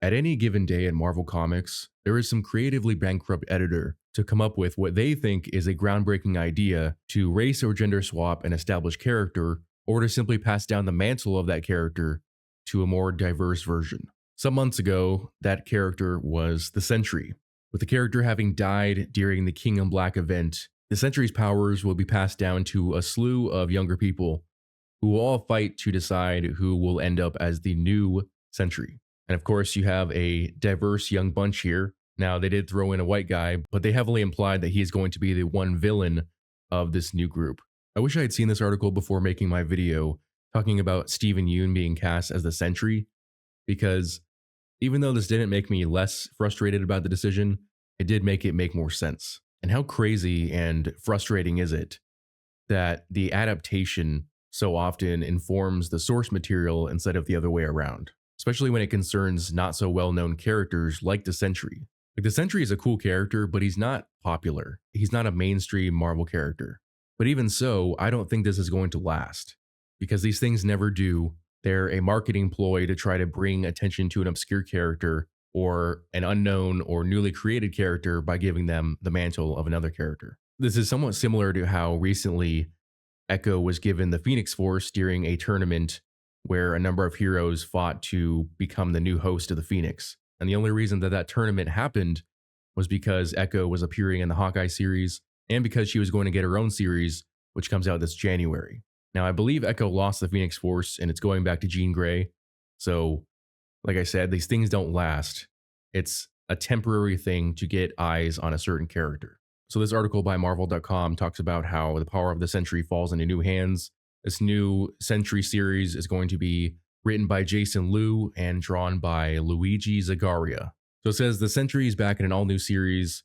At any given day in Marvel Comics, there is some creatively bankrupt editor to come up with what they think is a groundbreaking idea to race or gender swap an established character, or to simply pass down the mantle of that character to a more diverse version. Some months ago, that character was the Sentry. With the character having died during the King in Black event, the Sentry's powers will be passed down to a slew of younger people who will all fight to decide who will end up as the new Sentry. And of course, you have a diverse young bunch here. Now, they did throw in a white guy, but they heavily implied that he's going to be the one villain of this new group. I wish I had seen this article before making my video talking about Steven Yeun being cast as the Sentry, because even though this didn't make me less frustrated about the decision, it did make it make more sense. And how crazy and frustrating is it that the adaptation so often informs the source material instead of the other way around, especially when it concerns not so well-known characters like the Sentry. Like, the Sentry is a cool character, but he's not popular. He's not a mainstream Marvel character. But even so, I don't think this is going to last, because these things never do. They're a marketing ploy to try to bring attention to an obscure character or an unknown or newly created character by giving them the mantle of another character. This is somewhat similar to how recently Echo was given the Phoenix Force during a tournament where a number of heroes fought to become the new host of the Phoenix. And the only reason that that tournament happened was because Echo was appearing in the Hawkeye series and because she was going to get her own series, which comes out this January. Now, I believe Echo lost the Phoenix Force and it's going back to Jean Grey. So, like I said, these things don't last. It's a temporary thing to get eyes on a certain character. So this article by Marvel.com talks about how the power of the Sentry falls into new hands. This new Sentry series is going to be written by Jason Liu and drawn by Luigi Zagaria. So it says the Sentry is back in an all-new series.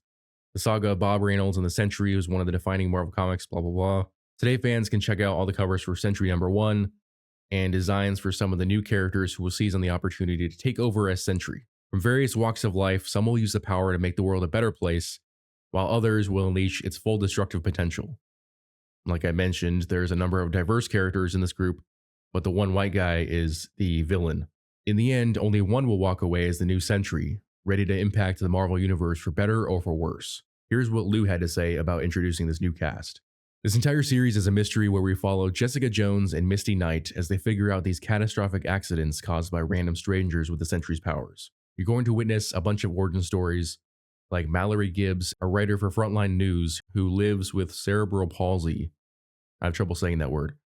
The saga of Bob Reynolds and the Sentry was one of the defining Marvel Comics, blah, blah, blah. Today, fans can check out all the covers for Sentry #1 and designs for some of the new characters who will seize on the opportunity to take over as Sentry. From various walks of life, some will use the power to make the world a better place, while others will unleash its full destructive potential. Like I mentioned, there's a number of diverse characters in this group, but the one white guy is the villain. In the end, only one will walk away as the new Sentry, ready to impact the Marvel Universe for better or for worse. Here's what Liu had to say about introducing this new cast. This entire series is a mystery where we follow Jessica Jones and Misty Knight as they figure out these catastrophic accidents caused by random strangers with the Sentry's powers. You're going to witness a bunch of origin stories, like Mallory Gibbs, a writer for Frontline News who lives with cerebral palsy. I have trouble saying that word.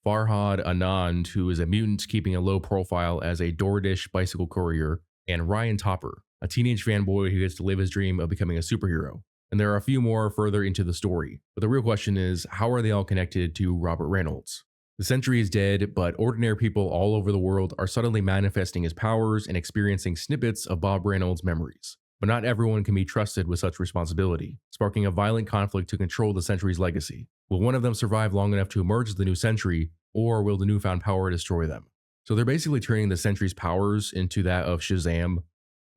Farhad Anand, who is a mutant keeping a low profile as a DoorDash bicycle courier, and Ryan Topper, a teenage fanboy who gets to live his dream of becoming a superhero. And there are a few more further into the story. But the real question is, how are they all connected to Robert Reynolds? The Sentry is dead, but ordinary people all over the world are suddenly manifesting his powers and experiencing snippets of Bob Reynolds' memories. But not everyone can be trusted with such responsibility, sparking a violent conflict to control the Sentry's legacy. Will one of them survive long enough to emerge as the new Sentry, or will the newfound power destroy them? So they're basically turning the Sentry's powers into that of Shazam,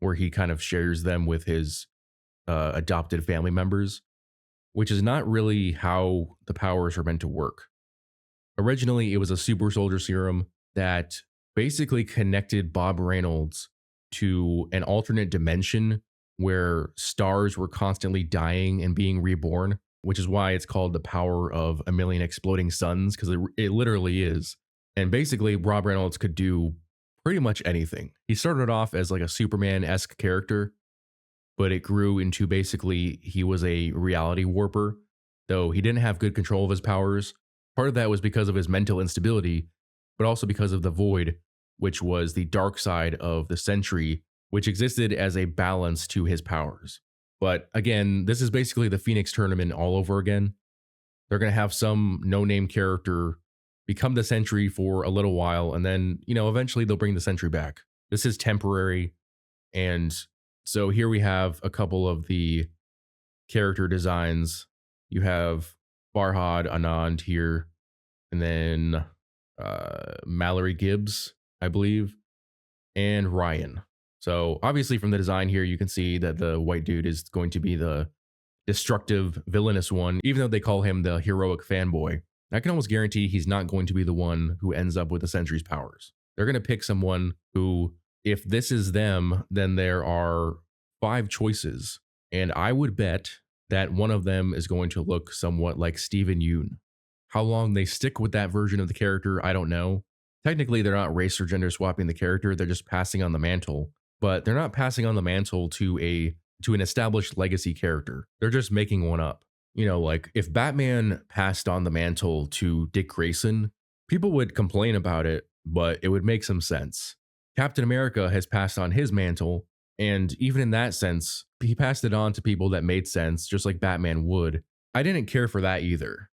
where he kind of shares them with his adopted family members, which is not really how the powers are meant to work. Originally, it was a super soldier serum that basically connected Bob Reynolds to an alternate dimension where stars were constantly dying and being reborn, which is why it's called the power of a million exploding suns, because it literally is. And basically, Bob Reynolds could do pretty much anything. He started off as like a Superman-esque character, but it grew into basically he was a reality warper, though he didn't have good control of his powers. Part of that was because of his mental instability, but also because of the Void, which was the dark side of the Sentry, which existed as a balance to his powers. But again, this is basically the Phoenix tournament all over again. They're going to have some no-name character become the Sentry for a little while, and then, eventually they'll bring the Sentry back. This is temporary, and so here we have a couple of the character designs. You have Farhad Anand here, and then Mallory Gibbs, I believe, and Ryan. So obviously from the design here, you can see that the white dude is going to be the destructive, villainous one, even though they call him the heroic fanboy. I can almost guarantee he's not going to be the one who ends up with the Sentry's powers. They're going to pick someone who if this is them, then there are 5 choices. And I would bet that one of them is going to look somewhat like Steven Yeun. How long they stick with that version of the character, I don't know. Technically, they're not race or gender swapping the character, they're just passing on the mantle. But they're not passing on the mantle to an established legacy character. They're just making one up. Like if Batman passed on the mantle to Dick Grayson, people would complain about it, but it would make some sense. Captain America has passed on his mantle, and even in that sense, he passed it on to people that made sense, just like Batman would. I didn't care for that either.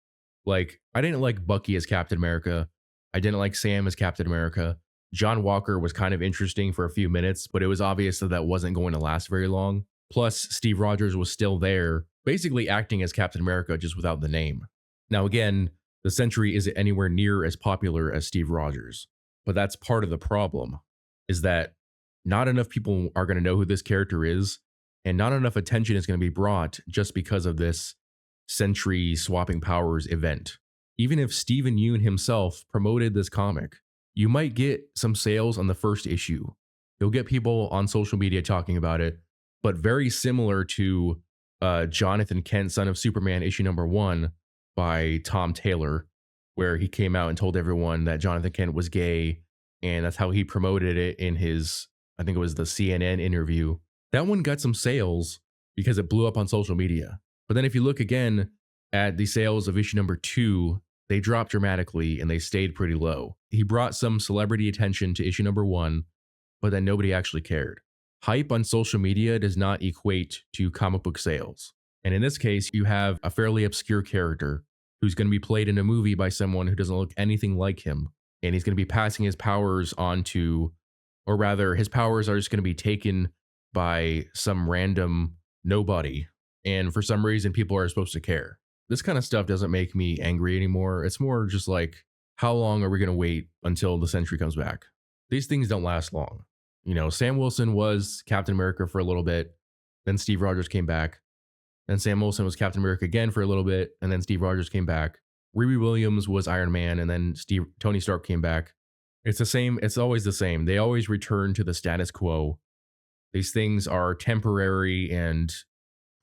Like, I didn't like Bucky as Captain America. I didn't like Sam as Captain America. John Walker was kind of interesting for a few minutes, but it was obvious that that wasn't going to last very long. Plus, Steve Rogers was still there, basically acting as Captain America just without the name. Now, again, the Sentry isn't anywhere near as popular as Steve Rogers, but that's part of the problem, is that not enough people are going to know who this character is, and not enough attention is going to be brought just because of this Sentry swapping powers event. Even if Steven Yeun himself promoted this comic, you might get some sales on the first issue. You'll get people on social media talking about it, but very similar to Jonathan Kent, Son of Superman, issue number 1 by Tom Taylor, where he came out and told everyone that Jonathan Kent was gay, and that's how he promoted it in his, I think it was the CNN interview. That one got some sales because it blew up on social media. But then if you look again at the sales of issue number 2, they dropped dramatically and they stayed pretty low. He brought some celebrity attention to issue number 1, but then nobody actually cared. Hype on social media does not equate to comic book sales. And in this case, you have a fairly obscure character who's going to be played in a movie by someone who doesn't look anything like him. And he's going to be passing his powers on to, or rather, his powers are just going to be taken by some random nobody. And for some reason, people are supposed to care. This kind of stuff doesn't make me angry anymore. It's more just like, how long are we going to wait until the Sentry comes back? These things don't last long. Sam Wilson was Captain America for a little bit. Then Steve Rogers came back. Then Sam Wilson was Captain America again for a little bit. And then Steve Rogers came back. Riri Williams was Iron Man. And then Tony Stark came back. It's the same. It's always the same. They always return to the status quo. These things are temporary and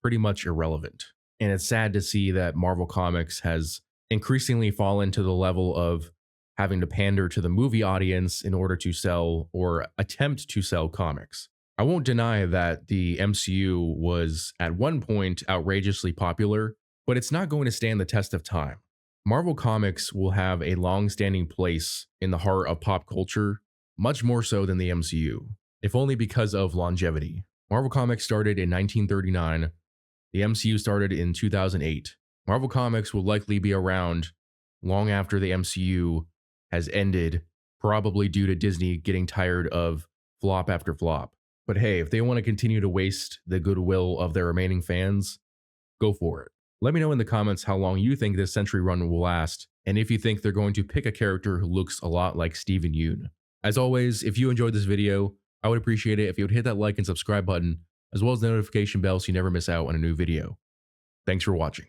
pretty much irrelevant. And it's sad to see that Marvel Comics has increasingly fallen to the level of having to pander to the movie audience in order to sell or attempt to sell comics. I won't deny that the MCU was at one point outrageously popular, but it's not going to stand the test of time. Marvel Comics will have a long-standing place in the heart of pop culture, much more so than the MCU, if only because of longevity. Marvel Comics started in 1939. The MCU started in 2008. Marvel Comics will likely be around long after the MCU has ended, probably due to Disney getting tired of flop after flop. But hey, if they want to continue to waste the goodwill of their remaining fans, go for it. Let me know in the comments how long you think this Sentry run will last, and if you think they're going to pick a character who looks a lot like Steven Yeun. As always, if you enjoyed this video, I would appreciate it if you would hit that like and subscribe button, as well as the notification bell so you never miss out on a new video. Thanks for watching.